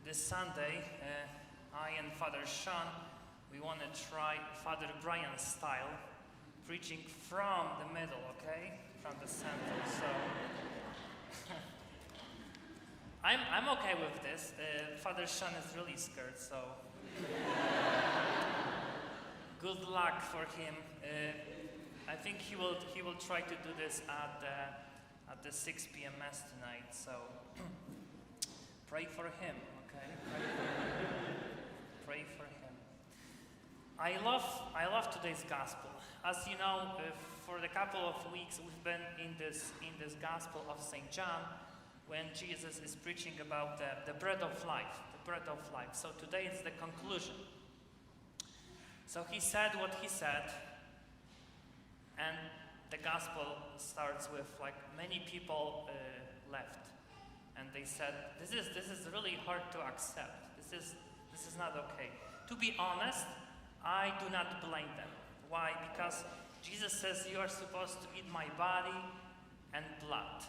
This Sunday, I and Father Sean, we want to try Father Brian's style, preaching from the middle, okay? From the center, so... I'm okay with this. Father Sean is really scared, so... Good luck for him. I think he will try to do this at the 6 p.m. Mass tonight, so... Pray for him, okay? Pray for him. I love today's gospel. As you know, for a couple of weeks we've been in this gospel of St. John, when Jesus is preaching about the bread of life, the bread of life. So today is the conclusion. So he said what he said, and the gospel starts with like many people left. And they said, this is really hard to accept. This is not okay. To be honest, I do not blame them. Why? Because Jesus says you are supposed to eat my body and blood.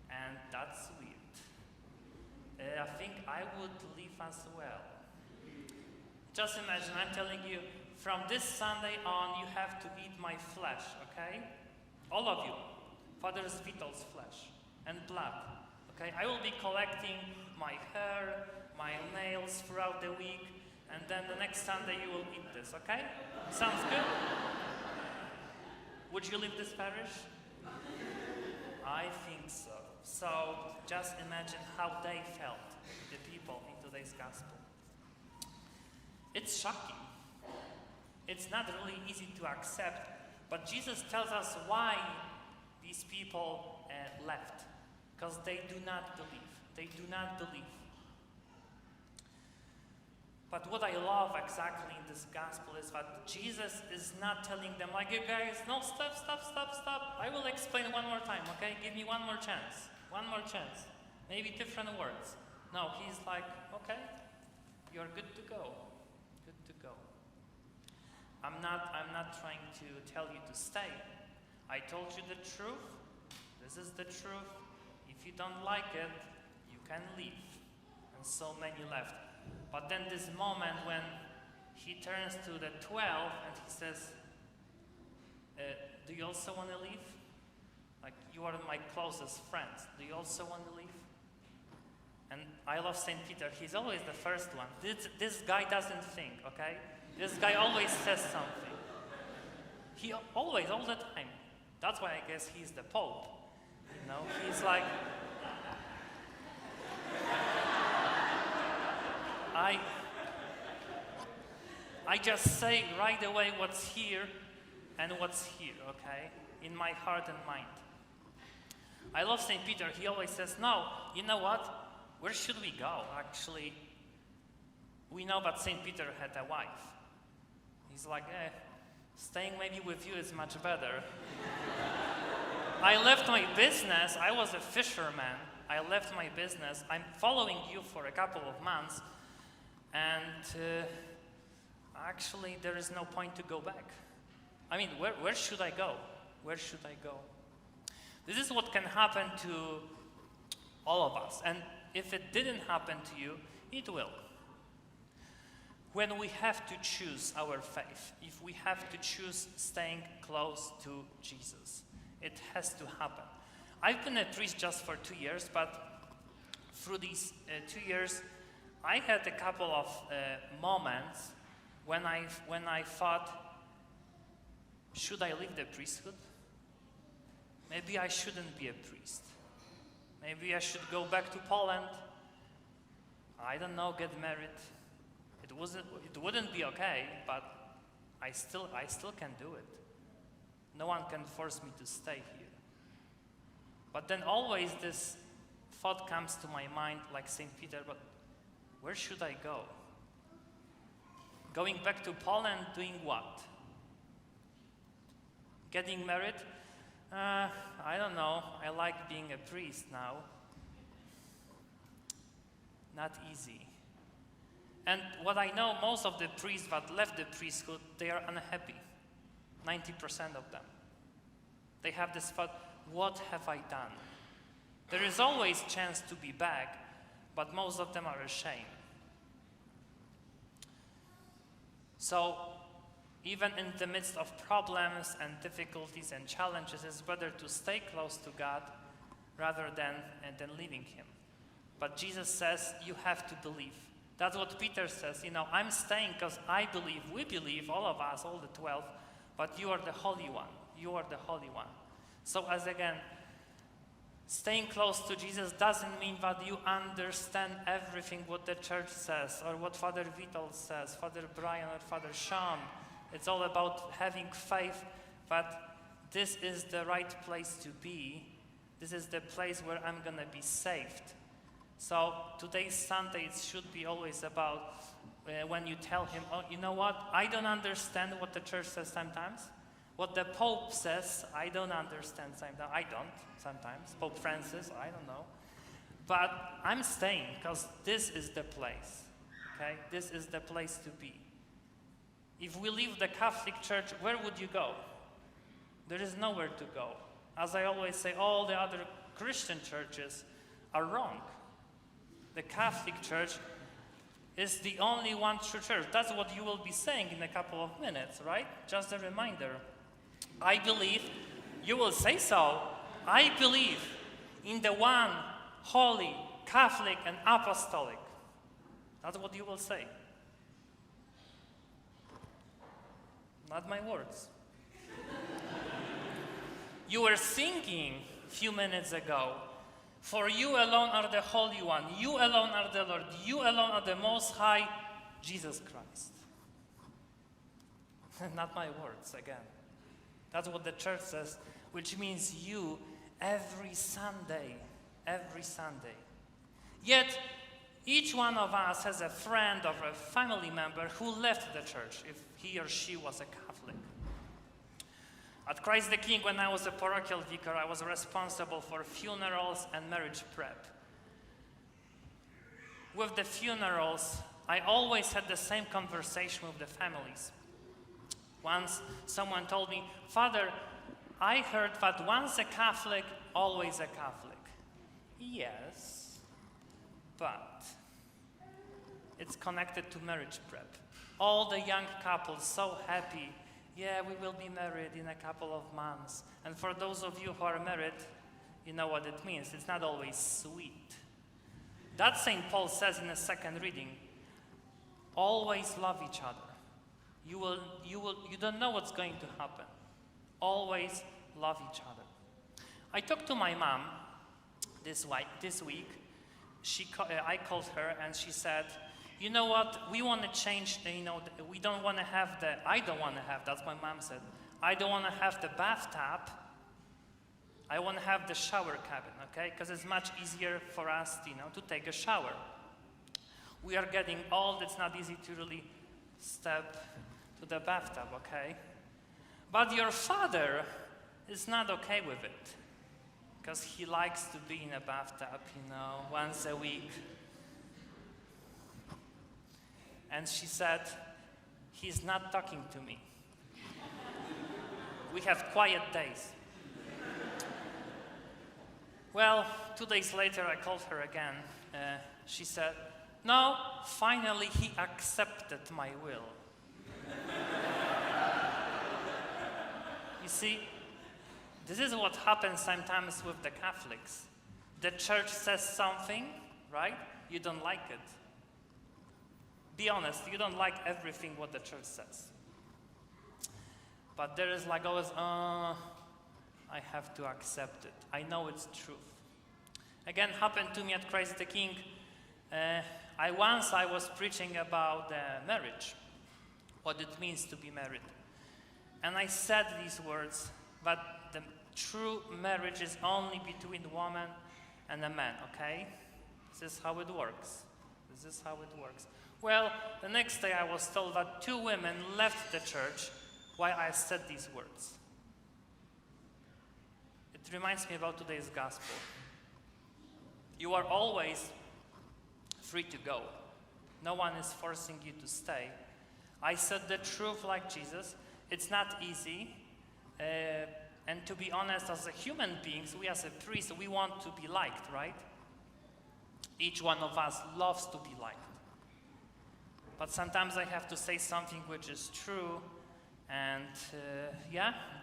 And that's weird. I think I would leave as well. Just imagine, I'm telling you, from this Sunday on, you have to eat my flesh, okay? All of you. Father Witold's flesh and blood. Okay, I will be collecting my hair, my nails throughout the week, and then the next Sunday you will eat this, okay? Sounds good? Would you leave this parish? I think so. So just imagine how they felt, the people in today's gospel. It's shocking. It's not really easy to accept, but Jesus tells us why these people left. Because they do not believe. They do not believe. But what I love exactly in this gospel is that Jesus is not telling them, like, you guys, no, stop. I will explain one more time, okay? Give me one more chance. One more chance. Maybe different words. No, he's like, okay, you're good to go. Good to go. I'm not trying to tell you to stay. I told you the truth. This is the truth. If you don't like it, you can leave. And so many left. But then this moment when he turns to the 12 and he says, do you also want to leave? Like, you are my closest friends. Do you also want to leave? And I love St. Peter. He's always the first one. This guy doesn't think, okay? This guy always says something. He always, all the time. That's why I guess he's the Pope. You know, he's like, I just say right away what's here and what's here, okay? In my heart and mind. I love St. Peter. He always says, no, you know what? Where should we go? Actually, we know that St. Peter had a wife. He's like, staying maybe with you is much better. I left my business. I was a fisherman. I left my business. I'm following you for a couple of months. And actually, there is no point to go back. I mean, where should I go? Where should I go? This is what can happen to all of us. And if it didn't happen to you, it will. When we have to choose our faith, if we have to choose staying close to Jesus, it has to happen. I've been a priest just for 2 years, but through these 2 years, I had a couple of moments when I thought, should I leave the priesthood? Maybe I shouldn't be a priest. Maybe I should go back to Poland. I don't know, get married. It wouldn't be okay, but I still can do it. No one can force me to stay here. But then always this thought comes to my mind, like St. Peter, but where should I go? Going back to Poland, doing what? Getting married? I don't know. I like being a priest now. Not easy. And what I know, most of the priests that left the priesthood, they are unhappy. 90% of them. They have this thought, what have I done? There is always chance to be back, but most of them are ashamed. So, even in the midst of problems and difficulties and challenges, it's better to stay close to God rather than leaving Him. But Jesus says, you have to believe. That's what Peter says. I'm staying because I believe, we believe, all of us, all the 12, but you are the Holy One. You are the Holy One. So as again, staying close to Jesus doesn't mean that you understand everything what the church says, or what Father Witold says, Father Brian or Father Sean. It's all about having faith that this is the right place to be. This is the place where I'm going to be saved. So today's Sunday, it should be always about when you tell him, oh, you know what? I don't understand what the church says sometimes. What the Pope says, I don't understand sometimes. I don't sometimes. Pope Francis, I don't know. But I'm staying because this is the place. Okay? This is the place to be. If we leave the Catholic Church, where would you go? There is nowhere to go. As I always say, all the other Christian churches are wrong. The Catholic Church is the only one true church. That's what you will be saying in a couple of minutes, right? Just a reminder. I believe, you will say so, I believe in the one holy, Catholic, and apostolic. That's what you will say. Not my words. You were singing a few minutes ago, for you alone are the Holy One, you alone are the Lord, you alone are the Most High, Jesus Christ. Not my words, again. That's what the church says, which means you every Sunday, every Sunday. Yet, each one of us has a friend or a family member who left the church, if he or she was a Catholic. At Christ the King, when I was a parochial vicar, I was responsible for funerals and marriage prep. With the funerals, I always had the same conversation with the families. Once someone told me, Father, I heard that once a Catholic, always a Catholic. Yes, but it's connected to marriage prep. All the young couples so happy, yeah, we will be married in a couple of months. And for those of you who are married, you know what it means. It's not always sweet. That St. Paul says in the second reading, always love each other. You don't know what's going to happen. Always love each other. I talked to my mom this week. I called her and she said, you know what, we want to change, we don't want to have that's what my mom said, I don't want to have the bathtub, I want to have the shower cabin, okay? Because it's much easier for us, to take a shower. We are getting old, it's not easy to really step to the bathtub, okay? But your father is not okay with it, because he likes to be in a bathtub, once a week. And she said, he's not talking to me. We have quiet days. Well, 2 days later, I called her again. She said, no, finally he accepted my will. You see, this is what happens sometimes with the Catholics. The church says something, right? You don't like it. Be honest, you don't like everything what the church says. But there is like always, I have to accept it. I know it's truth. Again, happened to me at Christ the King. I was preaching about marriage, what it means to be married. And I said these words, but the true marriage is only between a woman and a man, okay? This is how it works. This is how it works. Well, the next day I was told that 2 women left the church while I said these words. It reminds me about today's gospel. You are always free to go. No one is forcing you to stay. I said the truth like Jesus. It's not easy. And to be honest, as a human beings, we as a priest, we want to be liked, right? Each one of us loves to be liked. But sometimes I have to say something which is true, and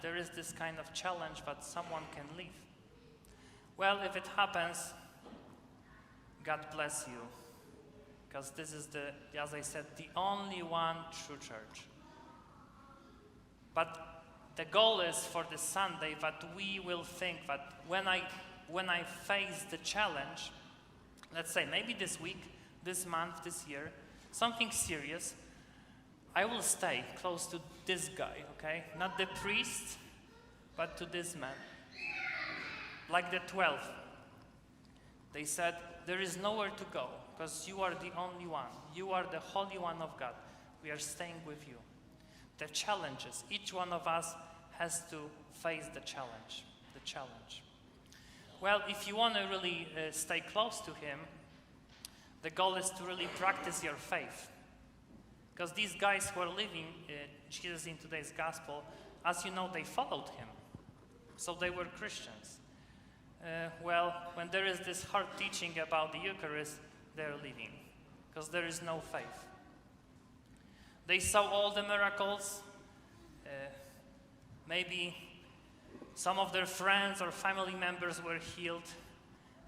there is this kind of challenge, but someone can leave. Well, if it happens, God bless you, because this is as I said, the only one true church. But the goal is for this Sunday that we will think that when I face the challenge, let's say maybe this week, this month, this year, something serious, I will stay close to this guy, okay? Not the priest, but to this man. Like the 12. They said, there is nowhere to go, because you are the only one. You are the Holy One of God. We are staying with you. The challenges, each one of us has to face the challenge. Well, if you want to really stay close to him, the goal is to really practice your faith. Because these guys who are living Jesus in today's gospel, as you know, they followed him. So they were Christians. Well, when there is this hard teaching about the Eucharist, they're leaving. Because there is no faith. They saw all the miracles. Maybe some of their friends or family members were healed.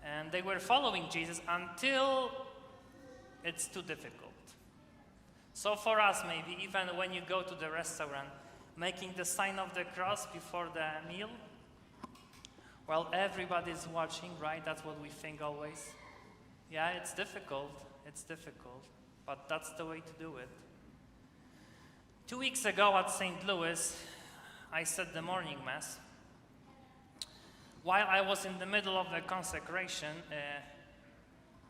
And they were following Jesus until it's too difficult. So for us, maybe, even when you go to the restaurant, making the sign of the cross before the meal, well, everybody's watching, right? That's what we think always. Yeah, it's difficult, but that's the way to do it. 2 weeks ago at St. Louis, I said the morning mass. While I was in the middle of the consecration,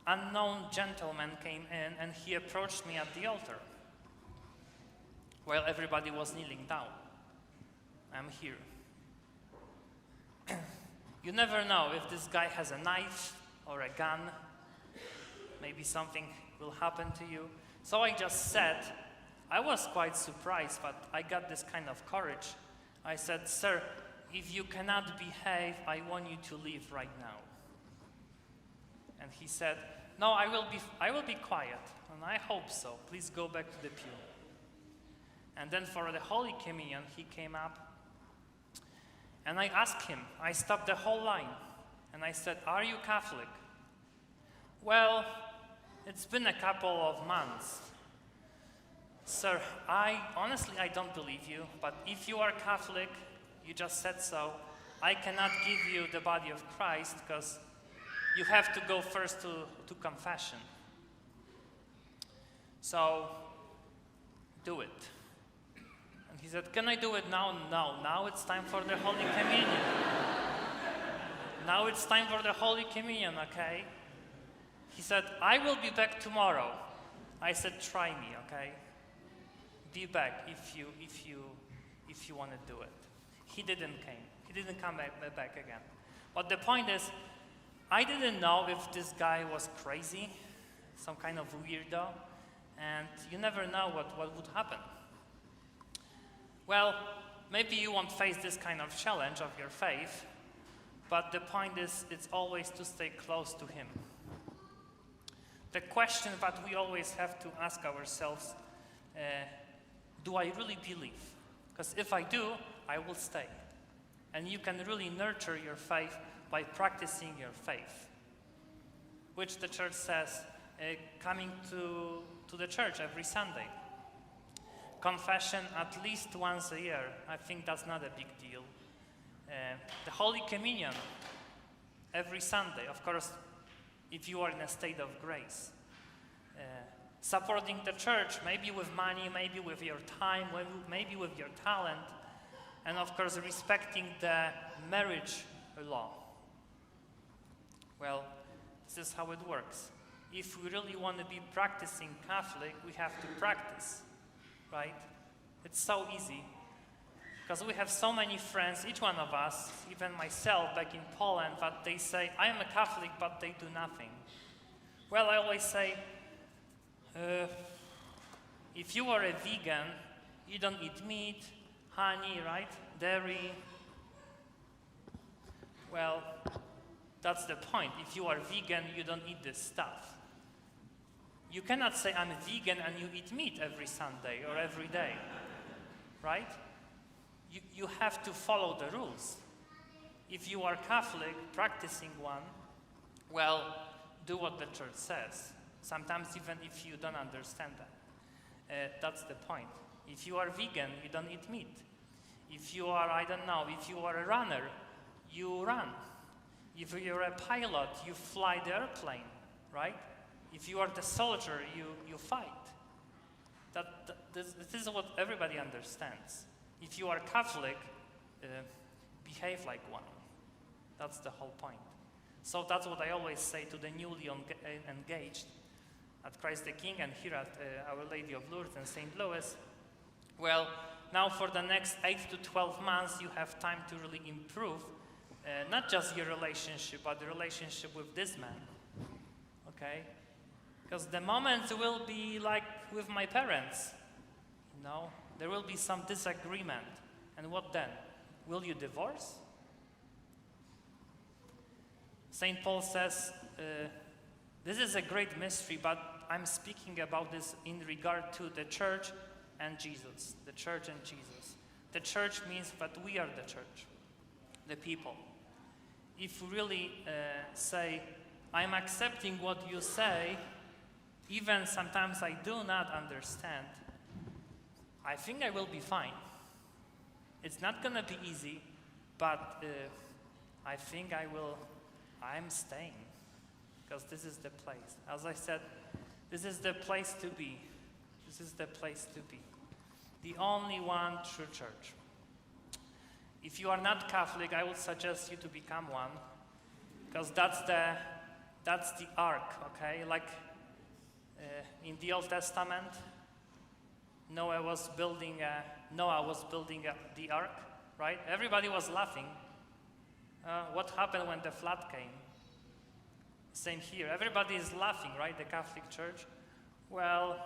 an unknown gentleman came in and he approached me at the altar while everybody was kneeling down. I'm here. You never know if this guy has a knife or a gun. Maybe something will happen to you. So I just said, I was quite surprised, but I got this kind of courage. I said, sir, if you cannot behave, I want you to leave right now. And he said, no, I will be quiet. And I hope so. Please go back to the pew. And then for the Holy Communion, he came up. And I asked him, I stopped the whole line. And I said, are you Catholic? Well, it's been a couple of months. Sir, honestly, I don't believe you, but if you are Catholic, you just said so, I cannot give you the body of Christ because you have to go first to confession. So, do it. And he said, can I do it now? No, now it's time for the Holy Communion. Now it's time for the Holy Communion, okay? He said, I will be back tomorrow. I said, try me, okay? Be back if you want to do it. He didn't come back again. But the point is, I didn't know if this guy was crazy, some kind of weirdo, and you never know what would happen. Well, maybe you won't face this kind of challenge of your faith, but the point is, it's always to stay close to him. The question that we always have to ask ourselves, do I really believe? Because if I do, I will stay. And you can really nurture your faith by practicing your faith, which the church says, coming to the church every Sunday. Confession at least once a year. I think that's not a big deal. The Holy Communion every Sunday, of course, if you are in a state of grace. Supporting the church, maybe with money, maybe with your time, maybe with your talent, and of course respecting the marriage law. Well, this is how it works. If we really want to be practicing Catholic, we have to practice, right? It's so easy, because we have so many friends, each one of us, even myself back in Poland, that they say, I am a Catholic, but they do nothing. Well, I always say, if you are a vegan, you don't eat meat, honey, right? Dairy. Well, That's the point. If you are vegan, you don't eat this stuff. You cannot say, I'm vegan, and you eat meat every Sunday or every day, right? You have to follow the rules. If you are Catholic, practicing one, well, do what the church says. Sometimes even if you don't understand that. That's the point. If you are vegan, you don't eat meat. If you are, I don't know, if you are a runner, you run. If you're a pilot, you fly the airplane, right? If you are the soldier, you fight. This is what everybody understands. If you are Catholic, behave like one. That's the whole point. So that's what I always say to the newly engaged at Christ the King and here at Our Lady of Lourdes in St. Louis. Well, now for the next 8 to 12 months, you have time to really improve not just your relationship, but the relationship with this man, okay? Because the moment will be like with my parents, you know? There will be some disagreement. And what then? Will you divorce? St. Paul says, this is a great mystery, but I'm speaking about this in regard to the church and Jesus. The church and Jesus. The church means that we are the church, the people. If we really say, I'm accepting what you say, even sometimes I do not understand, I think I will be fine. It's not going to be easy, but I think I'm staying, because this is the place. As I said, this is the place to be. This is the place to be. The only one true church. If you are not Catholic, I would suggest you to become one, because that's the ark, okay? Like in the Old Testament, Noah was building the ark, right? Everybody was laughing. What happened when the flood came? Same here. Everybody is laughing, right? The Catholic Church. Well,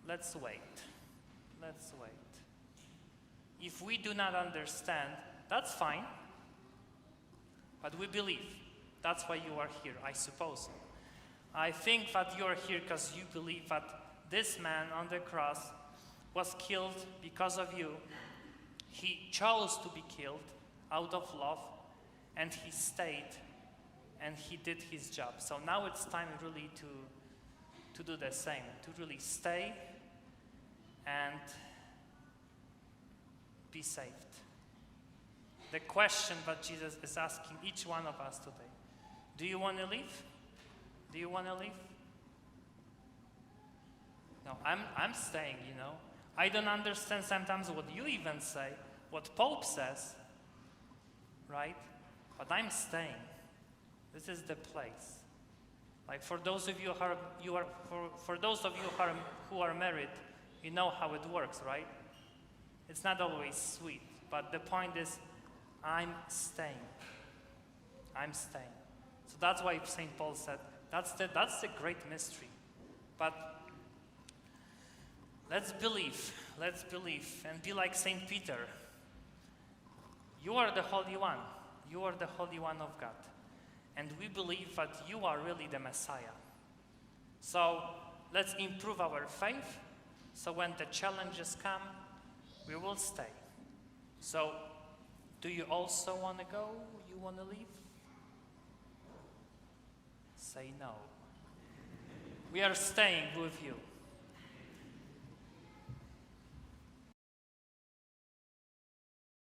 let's wait. Let's wait. If we do not understand, that's fine. But we believe. That's why you are here, I suppose. I think that you are here because you believe that this man on the cross was killed because of you. He chose to be killed out of love, and he stayed, and he did his job. So now it's time really to do the same, to really stay and be saved. The question that Jesus is asking each one of us today, do you want to leave? Do you want to leave? No, I'm staying, you know. I don't understand sometimes what you even say, what Pope says, right? But I'm staying. This is the place. Like for those of you who are married, you know how it works, right? It's not always sweet, but the point is, I'm staying. I'm staying. So that's why St. Paul said, that's the great mystery. But let's believe, and be like St. Peter. You are the Holy One. You are the Holy One of God. And we believe that you are really the Messiah. So let's improve our faith, so when the challenges come, we will stay. So, do you also want to go? You want to leave? Say no. We are staying with you.